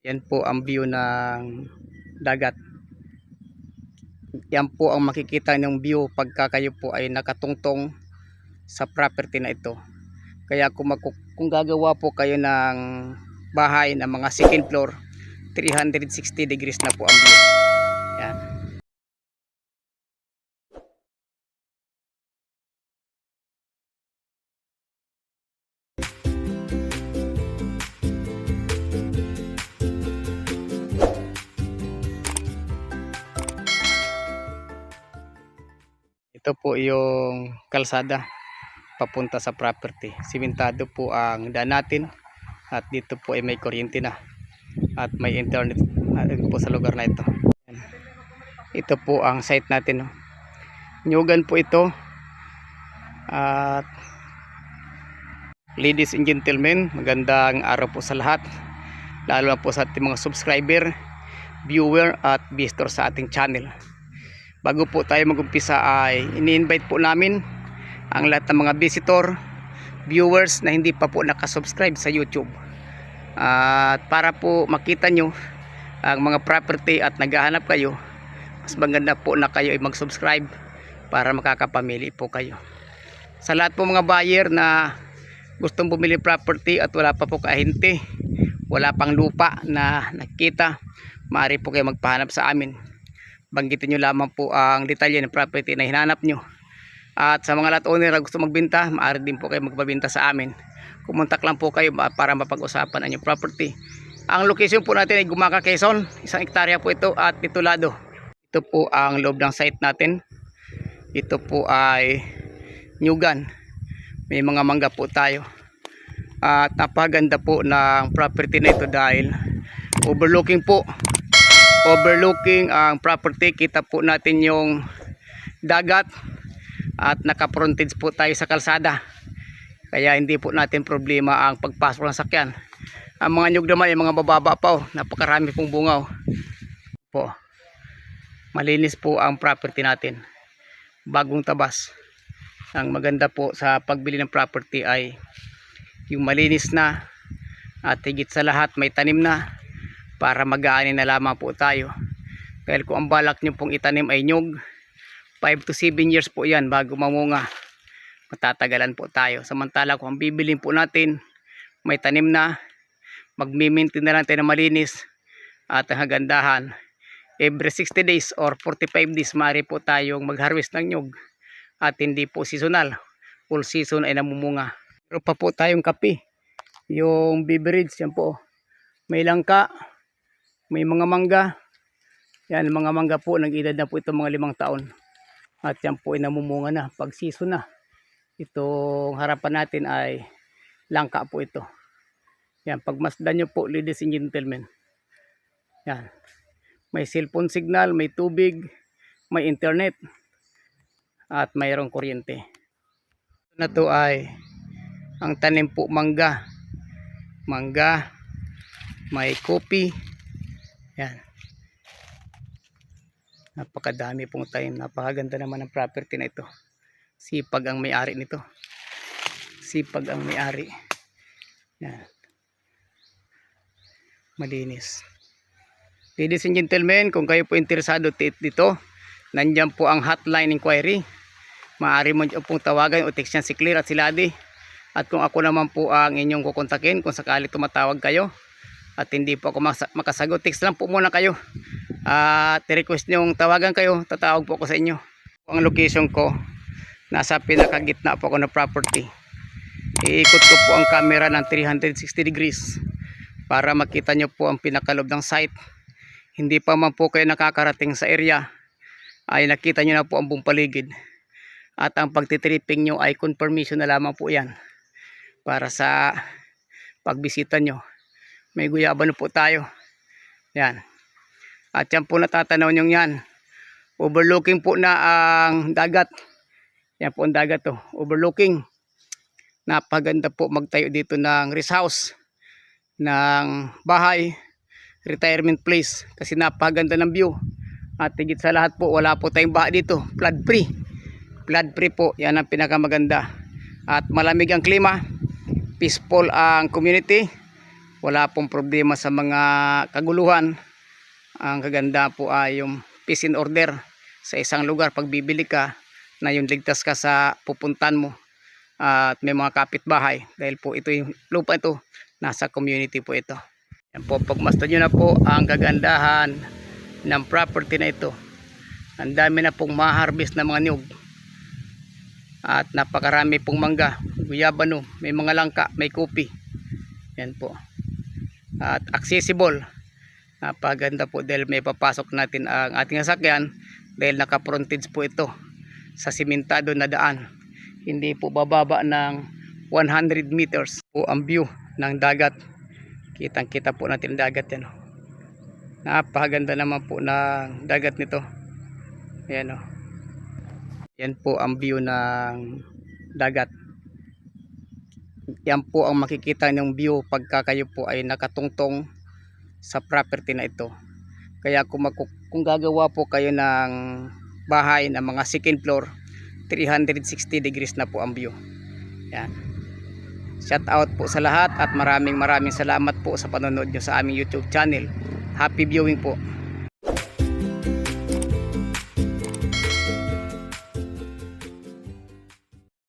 Yan po ang view ng dagat. Yan po ang makikita ng view pagka kayo po ay nakatungtong sa property na ito. Kaya kung gagawa po kayo ng bahay na mga second floor, 360 degrees na po ang view. Yan. Ito po yung kalsada papunta sa property. Simentado po ang daan natin at dito po ay may kuryente na at may internet po sa lugar na ito. Ito po ang site natin. Nyugan po ito. At ladies and gentlemen, magandang araw po sa lahat, lalo na po sa ating mga subscriber, viewer at visitor sa ating channel. Bago po tayo mag-umpisa ay ini-invite po namin ang lahat ng mga visitor, viewers na hindi pa po nakasubscribe sa YouTube. At para po makita nyo ang mga property at naghahanap kayo, mas maganda po na kayo ay mag-subscribe para makakapamili po kayo. Sa lahat po mga buyer na gustong bumili property at wala pa po kaahente, wala pang lupa na nakikita, maaari po kayo magpahanap sa amin. Banggitin nyo lamang po ang detalye ng property na hinanap nyo. At sa mga lot owner na gusto magbenta, maaari din po kayo magpabenta sa amin. Kumontak lang po kayo para mapag-usapan ang inyong property. Ang location po natin ay Gumaca, Quezon. 1 hektarya po ito at titulado. Ito po ang loob ng site natin. Ito po ay nyugan. May mga mangga po tayo. At napaganda po ng property na ito dahil overlooking ang property. Kita po natin yung dagat at naka-frontage po tayo sa kalsada, kaya hindi po natin problema ang pagpasok ng sakyan. Ang mga nyug naman ay mga bababa pa, napakarami pong bungaw po. Malinis po ang property natin, bagong tabas. Ang maganda po sa pagbili ng property ay yung malinis na at higit sa lahat may tanim na, para mag-aani na lamang po tayo. Dahil kung ang balak nyo pong itanim ay nyug, 5 to 7 years po yan bago mamunga. Matatagalan po tayo. Samantala kung ang bibilin po natin may tanim na, magmi-maintain na lang tayo na malinis at ang hagandahan, every 60 days or 45 days maaari po tayong mag-harvest ng nyug at hindi po seasonal, full season ay namumunga. Pero pa po tayong kape, yung beverage, yan po, may langka, may mga mangga. Yan, mga mangga po, nag-edad na po ito mga 5 taon. At yan po ay namumunga na pag season na. Itong harapan natin ay langka po ito. Yan, pagmasdan nyo po ladies and gentlemen. Yan, may cellphone signal, may tubig, may internet at mayroong kuryente. Ito na to ay ang tanim po mangga, may kopi. Yan, napakadami pong tanim. Napakaganda naman ang property na ito. Sipag ang may-ari nito, sipag ang may-ari. Yan, malinis. Ladies and gentlemen, kung kayo po interesado dito, nandyan po ang hotline inquiry. Maaari mo pong tawagan o text yan si Claire at si Ladi. At kung ako naman po ang inyong kukontakin kung sakali tumatawag kayo at hindi po ako makasagot, text lang po muna kayo at request nyo tawagan kayo, tatawag po ako sa inyo. Ang location ko, nasa pinakagitna po ako ng property. Iikot ko po ang camera ng 360 degrees para makita nyo po ang pinakalob ng site. Hindi pa man po kayo nakakarating sa area ay nakita nyo na po ang buong paligid. At ang pagtitripping nyo ay confirmation na lamang po yan para sa pagbisita nyo. May guyaba na po tayo. Yan. At yan po natatanaw nyo yan. Overlooking po na ang dagat. Yan po ang dagat to. Overlooking. Napaganda po magtayo dito ng rest house, ng bahay, retirement place. Kasi napaganda ng view. At higit sa lahat po, wala po tayong baha dito. Flood free. Flood free po. Yan ang pinakamaganda. At malamig ang klima. Peaceful ang community. wala pong problema sa mga kaguluhan. Ang kaganda po ay yung peace and order sa isang lugar. Pag bibili ka, na yung ligtas ka sa pupuntan mo, at may mga kapitbahay, dahil po ito yung lupa ito, nasa community po ito. Yan po, pagmasdan nyo na po ang kagandahan ng property na ito. Ang dami na pong ma-harvest na mga niyog, at napakarami pong mangga, guyabano, may mga langka, may kopi. Yan po, at accessible. Napaganda po dahil may papasok natin ang ating sasakyan, dahil naka-frontage po ito sa simentado na daan. Hindi po bababa ng 100 meters po ang view ng dagat. Kitang kita po natin dagat yan. Napakaganda naman po ng dagat nito. Ayan o. Yan po ang view ng dagat. Yan po ang makikita ng view pagka kayo po ay nakatungtong sa property na ito. Kaya kung gagawa po kayo ng bahay na mga second floor, 360 degrees na po ang view. Yan. Shout out po sa lahat at maraming salamat po sa panonood nyo sa aming YouTube channel. Happy viewing po.